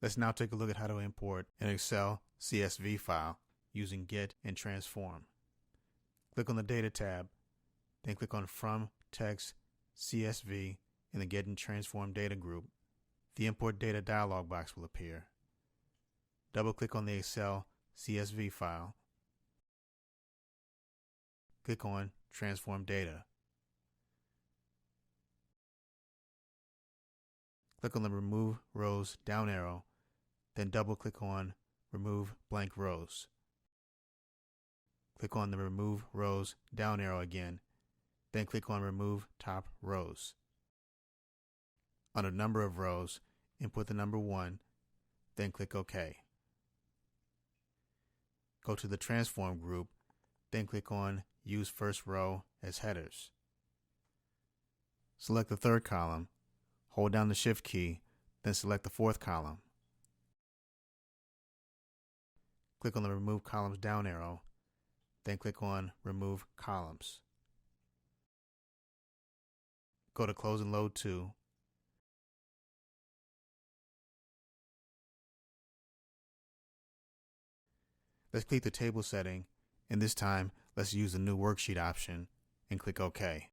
Let's now take a look at how to import an Excel CSV file using Get and Transform. Click on the Data tab, then click on From Text CSV in the Get and Transform Data group. The Import Data dialog box will appear. Double-click on the Excel CSV file. Click on Transform Data. Click on the Remove Rows down arrow, then double-click on Remove Blank Rows. Click on the Remove Rows down arrow again, then click on Remove Top Rows. Under Number of Rows, input the number 1, then click OK. Go to the Transform group, then click on Use First Row as Headers. Select the third column, hold down the Shift key, then select the fourth column. Click on the Remove Columns down arrow, then click on Remove Columns. Go to Close and Load to. Let's click the table setting, and this time let's use the New Worksheet option and click OK.